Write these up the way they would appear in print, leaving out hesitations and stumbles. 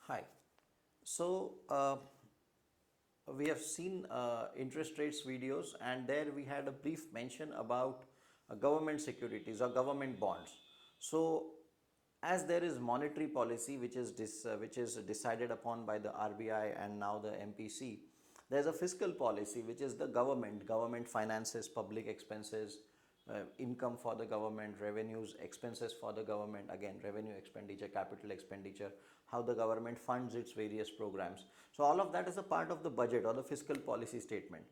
Hi. So, we have seen interest rates videos, and there we had a brief mention about government securities or government bonds. So, as there is monetary policy which is decided upon by the RBI and now the MPC, there is a fiscal policy which is the government finances, public expenses, income for the government, revenues, expenses for the government, again revenue expenditure, capital expenditure, how the government funds its various programs. So all of that is a part of the budget or the fiscal policy statement.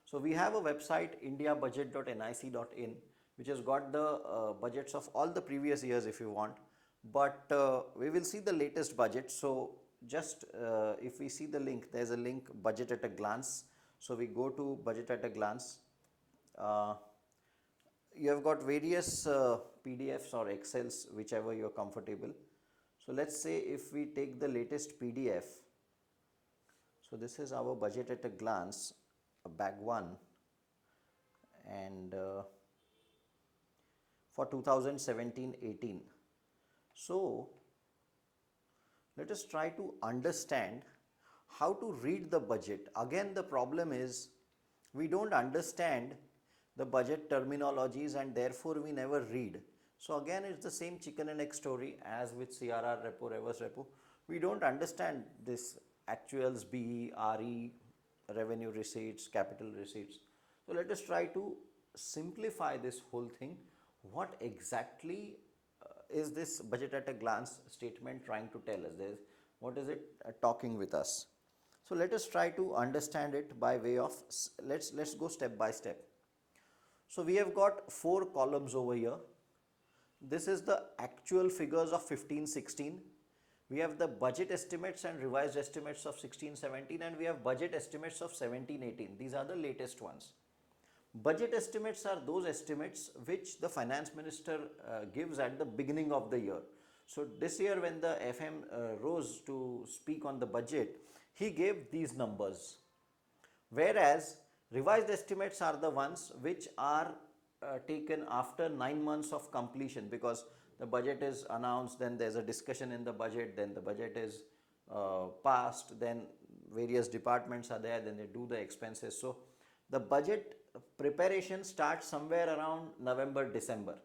So we have a website indiabudget.nic.in which has got the budgets of all the previous years if you want, but we will see the latest budget. So just if we see the link, there is a link, budget at a glance. So we go to budget at a glance. You have got various PDFs or Excels, whichever you are comfortable. So let's say if we take the latest PDF. So this is our budget at a glance, bag 1, and for 2017-18. So let us try to understand how to read the budget. Again, the problem is we don't understand the budget terminologies and therefore we never read. So again, it's the same chicken and egg story as with CRR repo, reverse repo. We don't understand this actuals, BE, RE, revenue receipts, capital receipts. So let us try to simplify this whole thing. What exactly is this budget at a glance statement trying to tell us? What is it talking with us? So let us try to understand it by way of, let's go step by step. So we have got 4 columns over here. This is the actual figures of 15-16. We have the budget estimates and revised estimates of 16-17, and we have budget estimates of 17-18. These are the latest ones. Budget estimates are those estimates which the finance minister gives at the beginning of the year. So this year when the FM rose to speak on the budget, he gave these numbers. Whereas revised estimates are the ones which are taken after 9 months of completion, because the budget is announced, then there is a discussion in the budget, then the budget is passed, then various departments are there, then they do the expenses. So the budget preparation starts somewhere around November, December.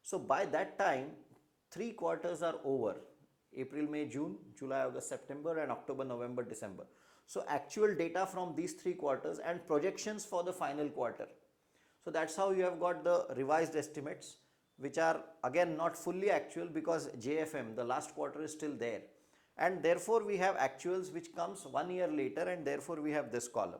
So by that time, 3 quarters are over: April, May, June, July, August, September, and October, November, December. So actual data from these 3 quarters and projections for the final quarter. So that's how you have got the revised estimates, which are again not fully actual because JFM, the last quarter, is still there, and therefore we have actuals which comes 1 year later, and therefore we have this column.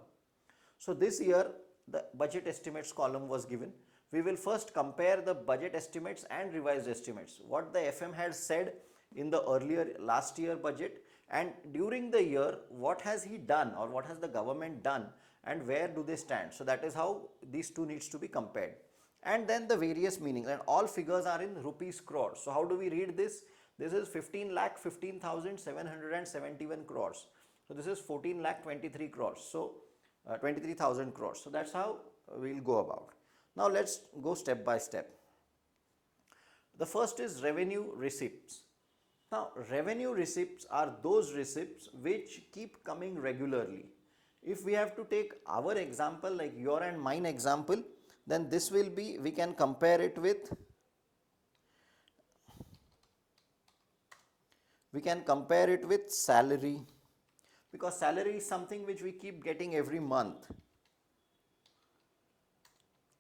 So this year the budget estimates column was given. We will first compare the budget estimates and revised estimates, what the FM had said in the earlier last year budget, and during the year what has he done or what has the government done and where do they stand. So that is how these two needs to be compared, and then the various meanings, and all figures are in rupees crores. So how do we read this? This is 15,15,771 crores. So this is 14,23 crores. So 23,000 crores. So that's how we will go about. Now let's go step by step. The first is revenue receipts. Now revenue receipts are those receipts which keep coming regularly. If we have to take our example, like your and mine example, then this will be, we can compare it with, salary, because salary is something which we keep getting every month.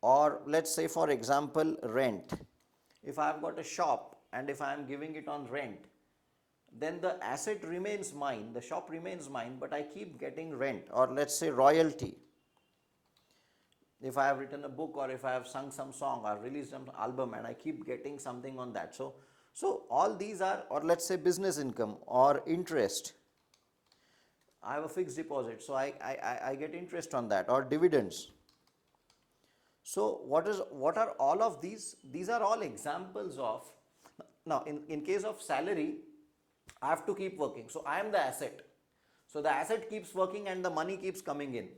Or let's say for example rent. If I have got a shop and if I am giving it on rent, then the asset remains mine, the shop remains mine, but I keep getting rent. Or let's say royalty. If I have written a book or if I have sung some song or released some album and I keep getting something on that. So all these are, or let's say business income or interest. I have a fixed deposit, so I get interest on that, or dividends. So what are all of these? These are all examples of, now in case of salary, I have to keep working. So I am the asset. So the asset keeps working and the money keeps coming in.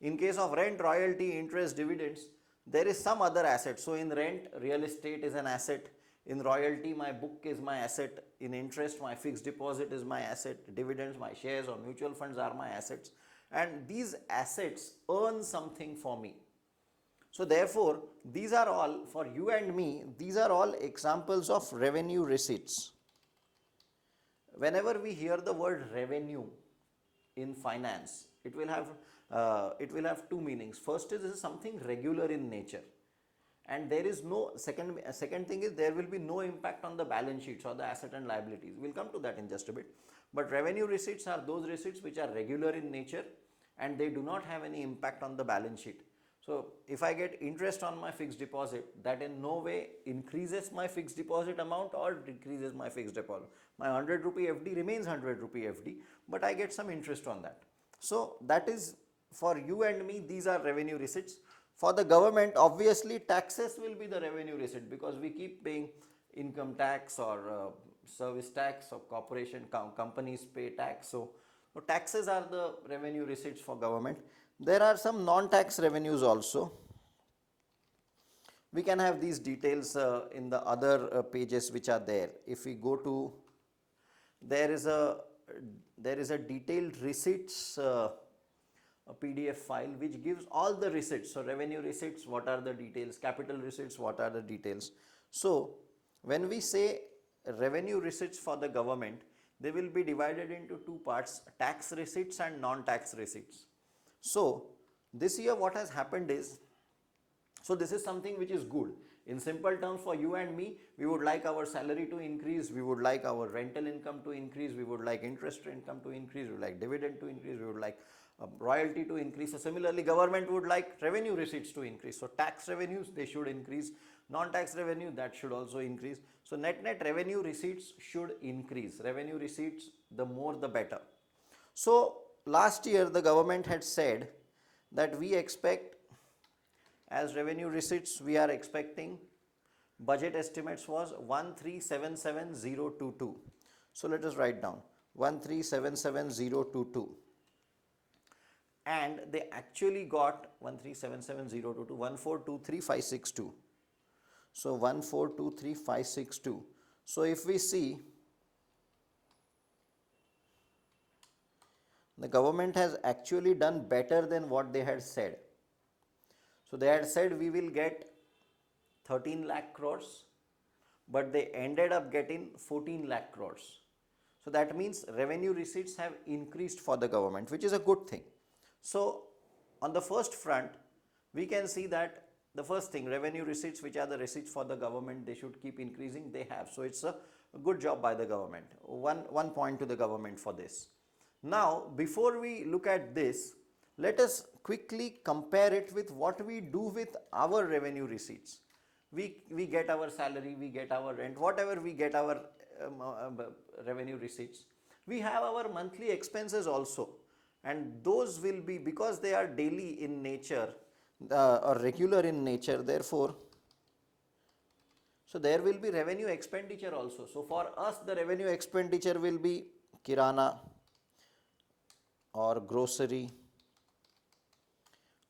In case of rent, royalty, interest, dividends, there is some other asset. So in rent, real estate is an asset. In royalty, my book is my asset. In interest, my fixed deposit is my asset. Dividends, my shares or mutual funds are my assets. And these assets earn something for me. So therefore, these are all, for you and me, these are all examples of revenue receipts. Whenever we hear the word revenue in finance, it will have two meanings. First is, this is something regular in nature, and there is no second thing is, there will be no impact on the balance sheets or the asset and liabilities. We'll come to that in just a bit. But revenue receipts are those receipts which are regular in nature and they do not have any impact on the balance sheet. So if I get interest on my fixed deposit, that in no way increases my fixed deposit amount or decreases my fixed deposit. My 100 rupee FD remains 100 rupee FD, but I get some interest on that. So that is, for you and me, these are revenue receipts. For the government, obviously taxes will be the revenue receipt, because we keep paying income tax or service tax, or corporation companies pay tax. So taxes are the revenue receipts for government. There are some non-tax revenues also. We can have these details in the other pages which are there. If we go to, there is a detailed receipts a PDF file which gives all the receipts. So revenue receipts, what are the details? Capital receipts, what are the details? So when we say revenue receipts for the government, they will be divided into two parts: tax receipts and non-tax receipts. So this year what has happened is, so this is something which is good. In simple terms, for you and me, we would like our salary to increase, we would like our rental income to increase, we would like interest income to increase, we would like dividend to increase, we would like royalty to increase. So similarly, government would like revenue receipts to increase. So tax revenues, they should increase. Non-tax revenue, that should also increase. So net revenue receipts should increase. Revenue receipts, the more the better. So last year the government had said that we expect, as revenue receipts, we are expecting, budget estimates was 1377022. So let us write down 1377022. And they actually got 1377022, 1423562. So 1423562. So if we see, the government has actually done better than what they had said. So they had said we will get 13 lakh crores, but they ended up getting 14 lakh crores. So that means revenue receipts have increased for the government, which is a good thing. So on the first front, we can see that the first thing, revenue receipts, which are the receipts for the government, they should keep increasing. They have. So it's a good job by the government. One point to the government for this. Now, before we look at this, let us quickly compare it with what we do with our revenue receipts. We get our salary, we get our rent, whatever we get our revenue receipts. We have our monthly expenses also, and those will be, because they are daily in nature or regular in nature, therefore, so there will be revenue expenditure also. So for us, the revenue expenditure will be kirana or grocery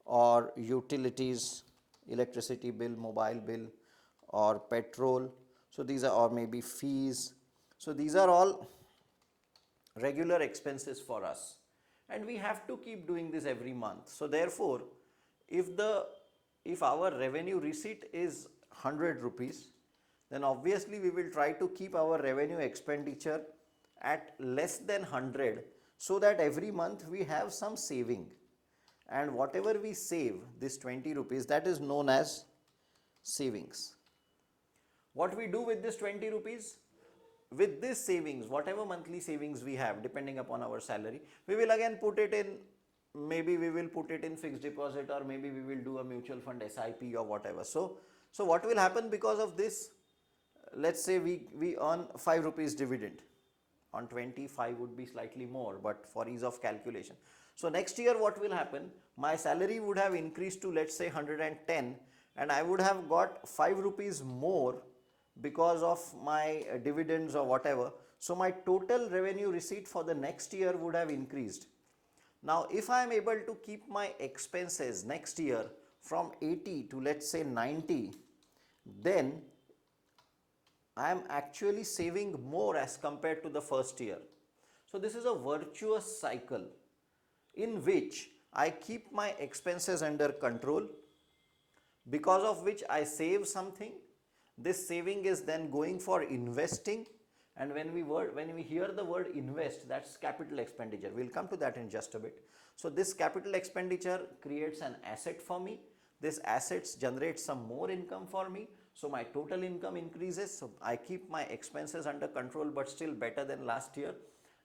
or utilities, electricity bill, mobile bill, or petrol. So these are, or maybe fees. So these are all regular expenses for us, and we have to keep doing this every month. So therefore, if our revenue receipt is 100 rupees, then obviously we will try to keep our revenue expenditure at less than 100, so that every month we have some saving. And whatever we save, this 20 rupees, that is known as savings. What we do with this 20 rupees? With this savings, whatever monthly savings we have, depending upon our salary, we will again put it in, maybe we will put it in fixed deposit, or maybe we will do a mutual fund SIP or whatever. So what will happen because of this? Let's say we earn 5 rupees dividend. On 25 would be slightly more, but for ease of calculation. So next year what will happen? My salary would have increased to, let's say, 110, and I would have got 5 rupees more because of my dividends or whatever. So my total revenue receipt for the next year would have increased. Now if I am able to keep my expenses next year from 80 to, let's say, 90, then I am actually saving more as compared to the first year. So this is a virtuous cycle in which I keep my expenses under control, because of which I save something. This saving is then going for investing, and when we hear the word invest, that's capital expenditure. We'll come to that in just a bit. So this capital expenditure creates an asset for me. This assets generate some more income for me, so my total income increases. So I keep my expenses under control, but still better than last year.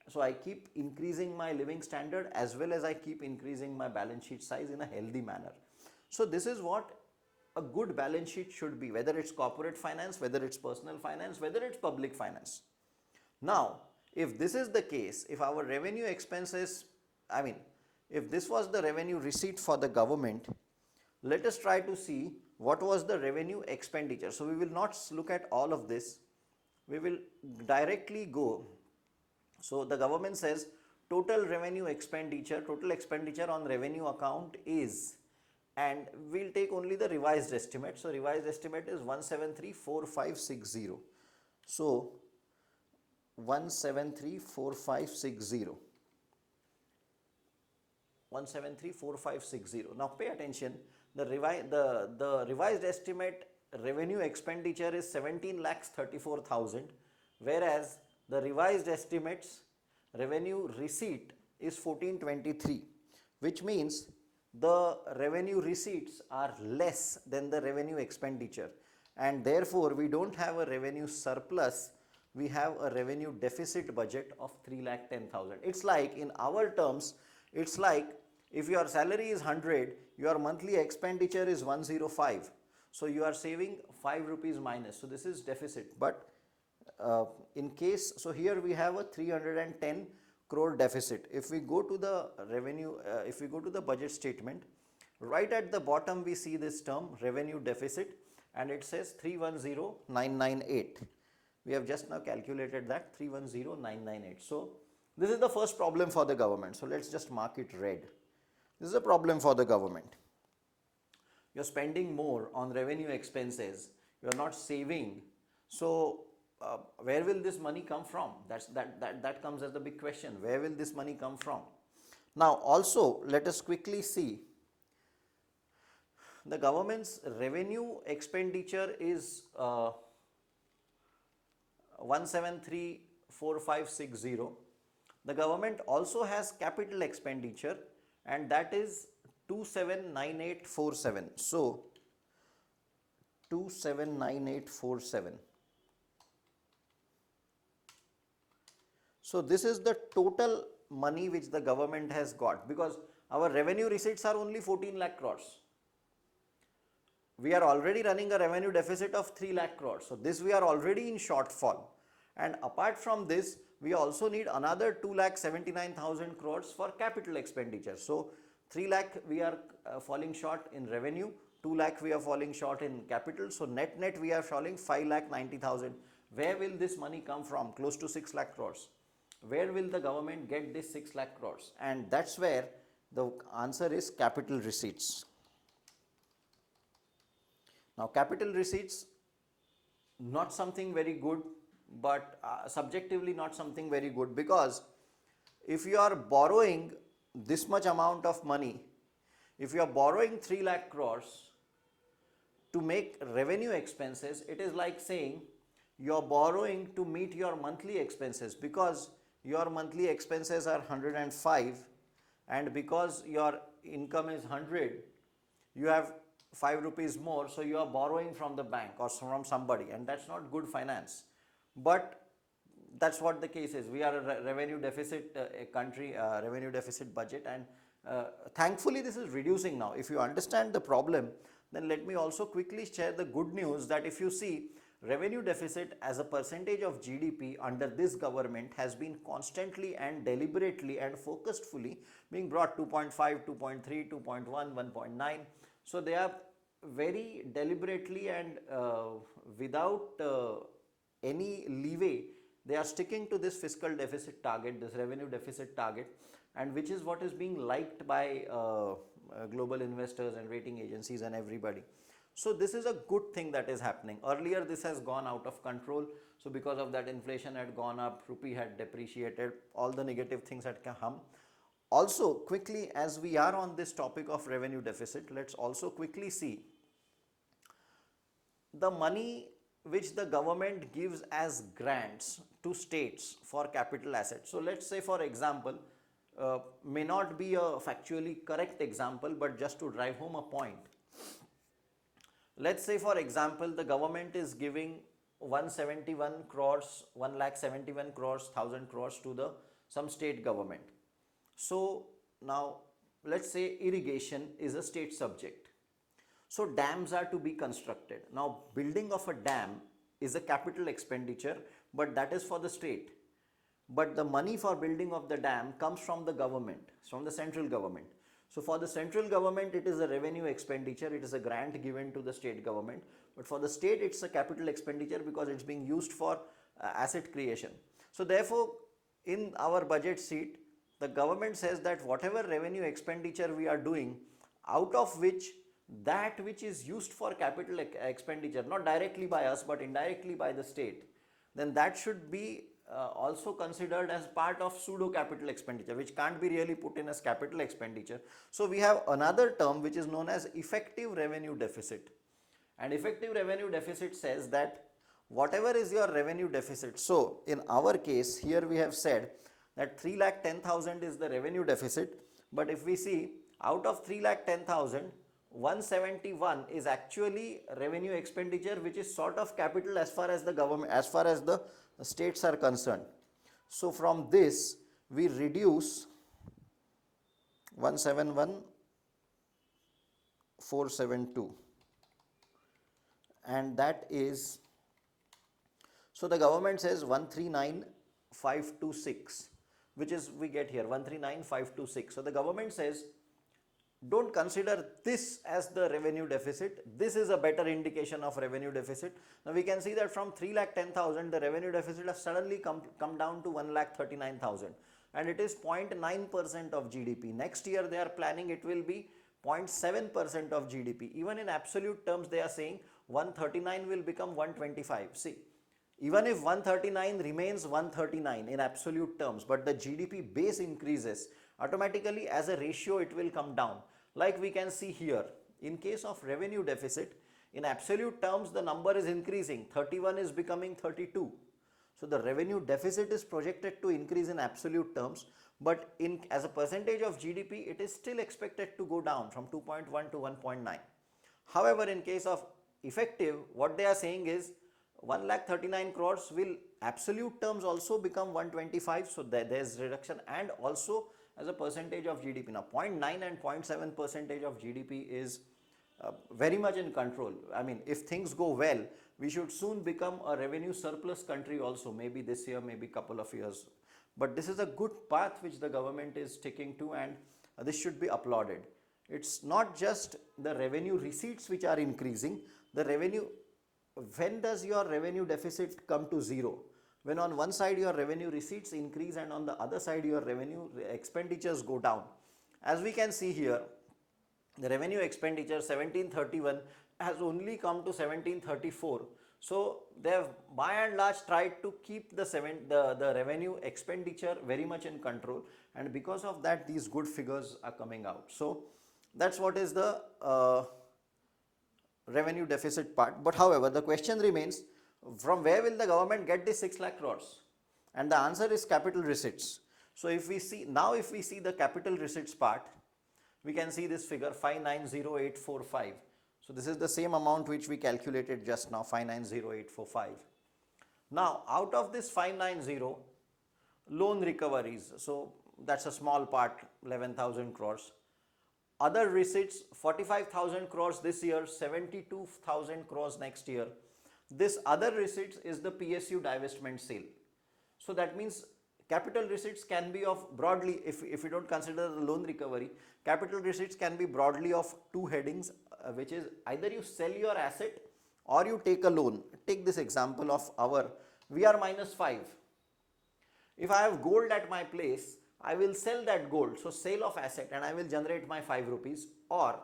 So I keep increasing my living standard as well as I keep increasing my balance sheet size in a healthy manner. So this is what a good balance sheet should be, whether it's corporate finance, whether it's personal finance, whether it's public finance. Now, if this is the case, if our revenue expenses, if this was the revenue receipt for the government, let us try to see what was the revenue expenditure. So we will not look at all of this. We will directly go. So the government says total revenue expenditure, total expenditure on revenue account is, and we'll take only the revised estimate. So revised estimate is 1734560. So 1734560. 1734560. Now pay attention. The revised estimate revenue expenditure is 17,34,000, whereas the revised estimates revenue receipt is 1423, which means the revenue receipts are less than the revenue expenditure, and therefore we don't have a revenue surplus, we have a revenue deficit budget of 3,10,000. It's like, in our terms, it's like if your salary is 100, your monthly expenditure is 105. So you are saving 5 rupees minus. So this is deficit. But in case, so here we have a 310 crore deficit. If we go to the revenue, if we go to the budget statement, right at the bottom we see this term revenue deficit, and it says 310,998. We have just now calculated that 310,998. So this is the first problem for the government. So let's just mark it red. This is a problem for the government. You're spending more on revenue expenses. You're not saving. So where will this money come from? That comes as the big question. Where will this money come from? Now also let us quickly see. The government's revenue expenditure is 1734560. The government also has capital expenditure, and that is 279847. So 279847. So this is the total money which the government has got, because our revenue receipts are only 14 lakh crores. We are already running a revenue deficit of 3 lakh crores. So this we are already in shortfall. And apart from this, we also need another 2,79,000 crores for capital expenditure. So 3 lakh we are falling short in revenue, 2 lakh we are falling short in capital. So net we are falling 5,90,000. Where will this money come from? Close to 6 lakh crores. Where will the government get this 6 lakh crores? And that's where the answer is capital receipts. Now capital receipts, not something very good, but subjectively not something very good, because if you are borrowing this much amount of money, if you are borrowing 3 lakh crores to make revenue expenses, it is like saying you are borrowing to meet your monthly expenses, because your monthly expenses are 105, and because your income is 100, you have 5 rupees more, so you are borrowing from the bank or from somebody, and that's not good finance. But that's what the case is. We are a revenue deficit country, revenue deficit budget, and thankfully this is reducing now. If you understand the problem, then let me also quickly share the good news that if you see, revenue deficit as a percentage of GDP under this government has been constantly and deliberately and focusedly being brought 2.5, 2.3, 2.1, 1.9. So they are very deliberately and without any leeway, they are sticking to this fiscal deficit target, this revenue deficit target, and which is what is being liked by global investors and rating agencies and everybody. So this is a good thing that is happening. Earlier this has gone out of control. So because of that, inflation had gone up, rupee had depreciated, all the negative things had come. Also, quickly, as we are on this topic of revenue deficit, let's also quickly see the money which the government gives as grants to states for capital assets. So let's say, for example, may not be a factually correct example, but just to drive home a point. Let's say, for example, the government is giving 171 crores, 1,71 crores, 1,000 crores to the some state government. So now let's say irrigation is a state subject. So dams are to be constructed. Now building of a dam is a capital expenditure, but that is for the state. But the money for building of the dam comes from the government, from the central government. So for the central government, it is a revenue expenditure, it is a grant given to the state government. But for the state, it's a capital expenditure because it's being used for asset creation. So therefore, in our budget sheet, the government says that whatever revenue expenditure we are doing, out of which that which is used for capital expenditure, not directly by us but indirectly by the state, then that should be also considered as part of pseudo capital expenditure, which can't be really put in as capital expenditure. So we have another term which is known as effective revenue deficit, and effective revenue deficit says that whatever is your revenue deficit. So in our case here we have said that 3,10,000 is the revenue deficit, but if we see out of 3,10,000, 171 is actually revenue expenditure, which is sort of capital as far as the government, as far as the states are concerned. So from this we reduce 171,472, and that is, so the government says 139,526, which is we get here 139,526. So the government says don't consider this as the revenue deficit. This is a better indication of revenue deficit. Now we can see that from 3,10,000 the revenue deficit has suddenly come down to 1,39,000, and it is 0.9% of GDP. Next year they are planning it will be 0.7% of GDP. Even in absolute terms they are saying 139 will become 125. See, even if 139 remains 139 in absolute terms, but the GDP base increases, automatically as a ratio it will come down. Like we can see here, in case of revenue deficit, in absolute terms the number is increasing, 31 is becoming 32. So the revenue deficit is projected to increase in absolute terms, but as a percentage of GDP it is still expected to go down from 2.1 to 1.9. However, in case of effective, what they are saying is 1,39 crores will absolute terms also become 125, so there is reduction, and also as a percentage of GDP. Now 0.9 and 0.7 percentage of GDP is very much in control. I mean, if things go well, we should soon become a revenue surplus country also, maybe this year, maybe couple of years. But this is a good path which the government is sticking to, and this should be applauded. It's not just the revenue receipts which are increasing, the revenue, when does your revenue deficit come to zero? When on one side your revenue receipts increase and on the other side your revenue expenditures go down. As we can see here, the revenue expenditure 1731 has only come to 1734. So they have by and large tried to keep the revenue expenditure very much in control, and because of that these good figures are coming out. So that's what is the revenue deficit part. But however, the question remains, from where will the government get this 6 lakh crores? And the answer is capital receipts. So if we see the capital receipts part, we can see this figure 590,845. So this is the same amount which we calculated just now, 590,845. Now out of this 590, loan recoveries, so that's a small part, 11,000 crores. Other receipts, 45,000 crores this year, 72,000 crores next year. This other receipts is the PSU divestment sale. So that means capital receipts can be of broadly, if we don't consider the loan recovery, capital receipts can be broadly of two headings, which is either you sell your asset or you take a loan. Take this example of our VR minus 5. If I have gold at my place, I will sell that gold. So sale of asset, and I will generate my 5 rupees. Or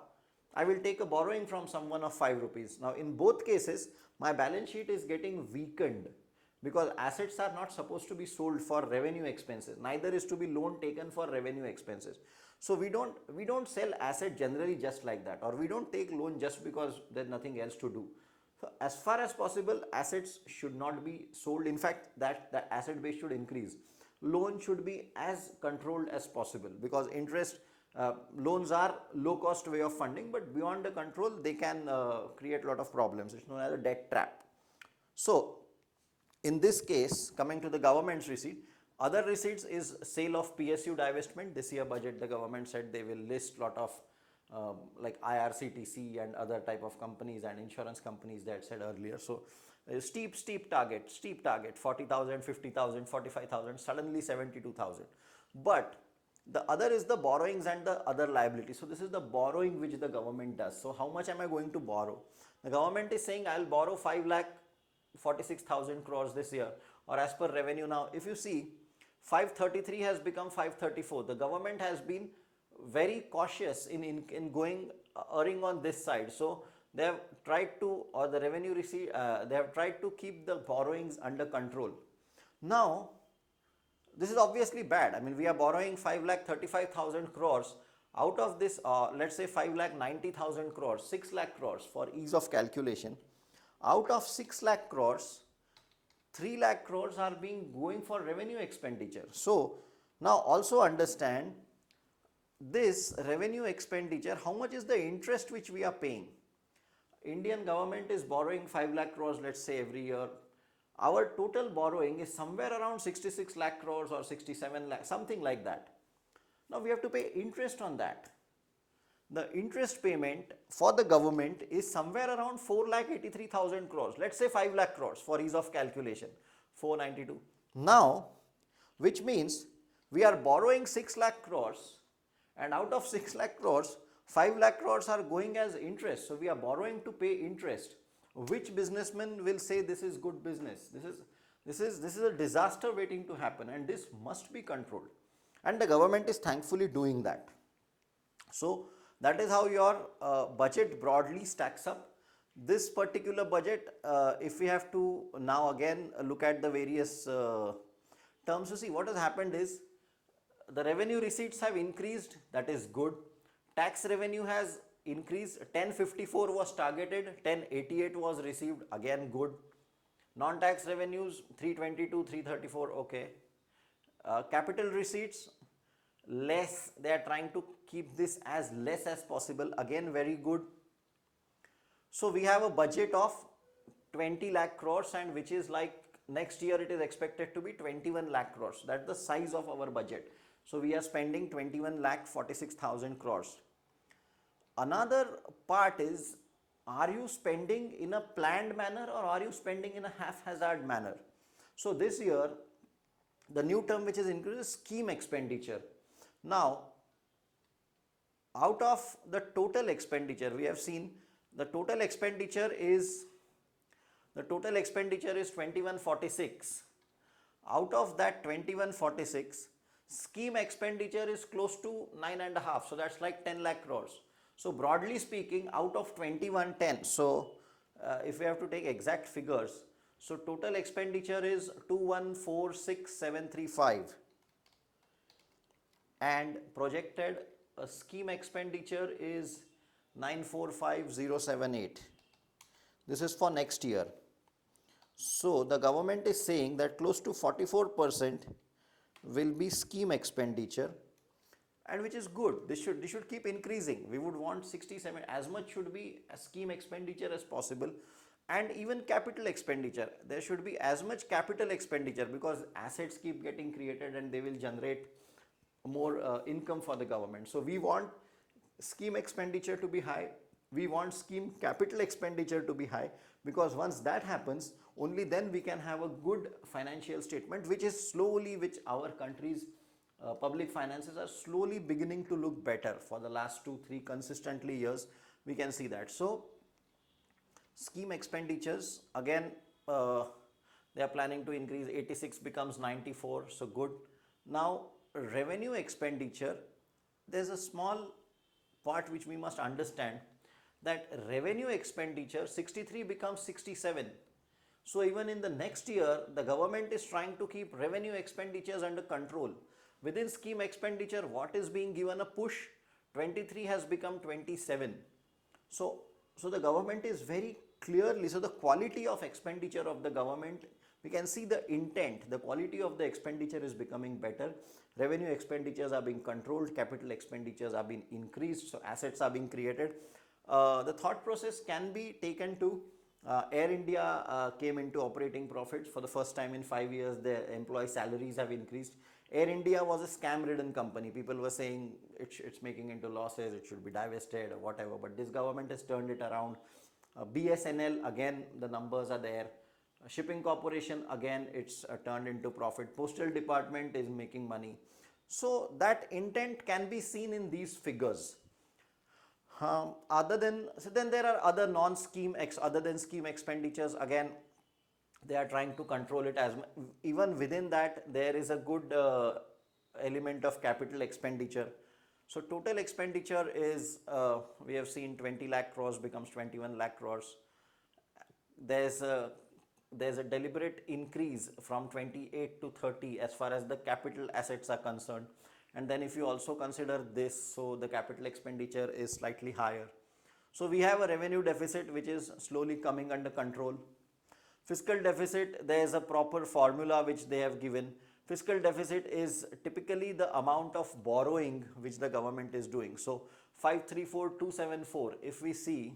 I will take a borrowing from someone of 5 rupees. Now in both cases, my balance sheet is getting weakened because assets are not supposed to be sold for revenue expenses. Neither is to be loan taken for revenue expenses. So we don't sell asset generally just like that, or we don't take loan just because there's nothing else to do. So as far as possible, assets should not be sold. In fact, that the asset base should increase. Loan should be as controlled as possible because interest loans are low cost way of funding, but beyond the control they can create a lot of problems. It's known as a debt trap. So in this case, coming to the government's receipt, other receipts is sale of PSU divestment. This year budget, the government said they will list lot of like IRCTC and other type of companies and insurance companies that said earlier. So steep target, 40,000, 50,000, 45,000, suddenly 72,000. But the other is the borrowings and the other liability. So this is the borrowing which the government does. So how much am I going to borrow? The government is saying I will borrow 5 lakh 46,000 crores this year, or as per revenue. Now if you see, 533 has become 534. The government has been very cautious in going erring on this side. So they have tried to, or the revenue receipt, they have tried to keep the borrowings under control. Now this is obviously bad. I mean, we are borrowing 5 lakh 35,000 crores. Out of this, let's say 5 lakh 90,000 crores, 6 lakh crores for ease of calculation. Out of 6 lakh crores, 3 lakh crores are being going for revenue expenditure. So now also understand this revenue expenditure, how much is the interest which we are paying? Indian government is borrowing 5 lakh crores, let's say every year. Our total borrowing is somewhere around 66 lakh crores or 67 lakh, something like that. Now we have to pay interest on that. The interest payment for the government is somewhere around 4 lakh 83,000 crores. Let's say 5 lakh crores for ease of calculation, 492. Now, which means we are borrowing 6 lakh crores, and out of 6 lakh crores, 5 lakh crores are going as interest. So we are borrowing to pay interest. Which businessman will say this is good business? This is a disaster waiting to happen, and this must be controlled. And the government is thankfully doing that. So that is how your budget broadly stacks up. This particular budget, if we have to now again look at the various terms, to see what has happened is the revenue receipts have increased, that is good. Tax revenue has increased, 1054 was targeted, 1088 was received, again good. Non-tax revenues 322, 334, okay. Capital receipts less, they are trying to keep this as less as possible, again very good. So we have a budget of 20 lakh crores, and which is like next year it is expected to be 21 lakh crores. That's the size of our budget. So we are spending 21 lakh 46,000 crores. Another part is, are you spending in a planned manner or are you spending in a haphazard manner? So this year the new term which is included is scheme expenditure. Now out of the total expenditure, we have seen the total expenditure is 2146. Out of that 2146, scheme expenditure is close to 9.5, so that's like 10 lakh crores. So broadly speaking, out of 2110, so if we have to take exact figures, so total expenditure is 2146735, and projected scheme expenditure is 945078. This is for next year. So the government is saying that close to 44% will be scheme expenditure, and which is good. This should keep increasing. We would want 67, as much should be a scheme expenditure as possible. And even capital expenditure, there should be as much capital expenditure, because assets keep getting created and they will generate more income for the government. So we want scheme expenditure to be high, we want scheme capital expenditure to be high, because once that happens, only then we can have a good financial statement, which our country's public finances are slowly beginning to look better. For the last 2-3 consistently years, we can see that. So scheme expenditures, again they are planning to increase, 86 becomes 94, so good. Now revenue expenditure, there's a small part which we must understand. that revenue expenditure 63 becomes 67. So even in the next year, the government is trying to keep revenue expenditures under control. Within scheme expenditure, what is being given a push? 23 has become 27. So, so the government is very clearly, so the quality of expenditure of the government, we can see the intent, the quality of the expenditure is becoming better. Revenue expenditures are being controlled, capital expenditures are being increased, so assets are being created. The thought process can be taken to Air India came into operating profits for the first time in 5 years. Their employee salaries have increased. Air India was a scam-ridden company. People were saying it's making into losses, it should be divested or whatever. But this government has turned it around. BSNL, again, the numbers are there. Shipping Corporation, again, it's turned into profit. Postal Department is making money. So that intent can be seen in these figures. So then there are other non-scheme other than scheme expenditures. Again, they are trying to control it as even within that there is a good element of capital expenditure. So total expenditure is we have seen 20 lakh crores becomes 21 lakh crores. There's a deliberate increase from 28 to 30 as far as the capital assets are concerned. And then if you also consider this, so the capital expenditure is slightly higher. So we have a revenue deficit which is slowly coming under control. Fiscal deficit, there is a proper formula which they have given. Fiscal deficit is typically the amount of borrowing which the government is doing. So 534,274, if we see,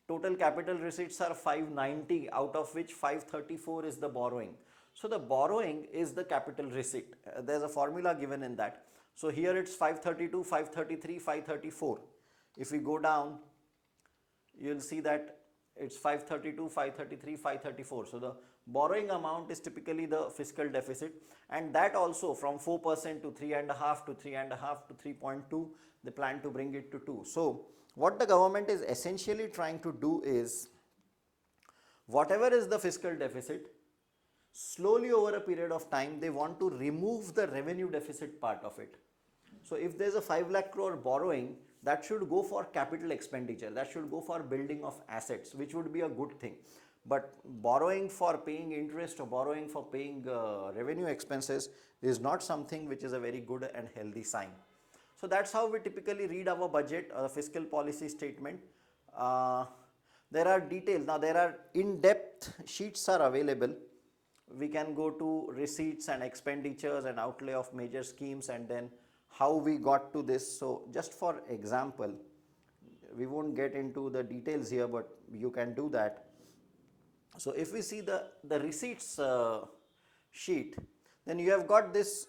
total capital receipts are 590, out of which 534 is the borrowing. So the borrowing is the capital receipt. There's a formula given in that. So here it's 532, 533, 534. If we go down, you'll see that it's 532, 533, 534. So the borrowing amount is typically the fiscal deficit, and that also from 4% to 3.5 to 3.5 to 3.2, they plan to bring it to 2. So what the government is essentially trying to do is, whatever is the fiscal deficit, slowly over a period of time, they want to remove the revenue deficit part of it. So if there's a 5 lakh crore borrowing, that should go for capital expenditure, that should go for building of assets, which would be a good thing. But borrowing for paying interest or borrowing for paying revenue expenses is not something which is a very good and healthy sign. So that's how we typically read our budget or fiscal policy statement. There are details. Now there are in-depth sheets are available. We can go to receipts and expenditures and outlay of major schemes, and then how we got to this. So just for example, we won't get into the details here, but you can do that. So if we see the receipts sheet, then you have got this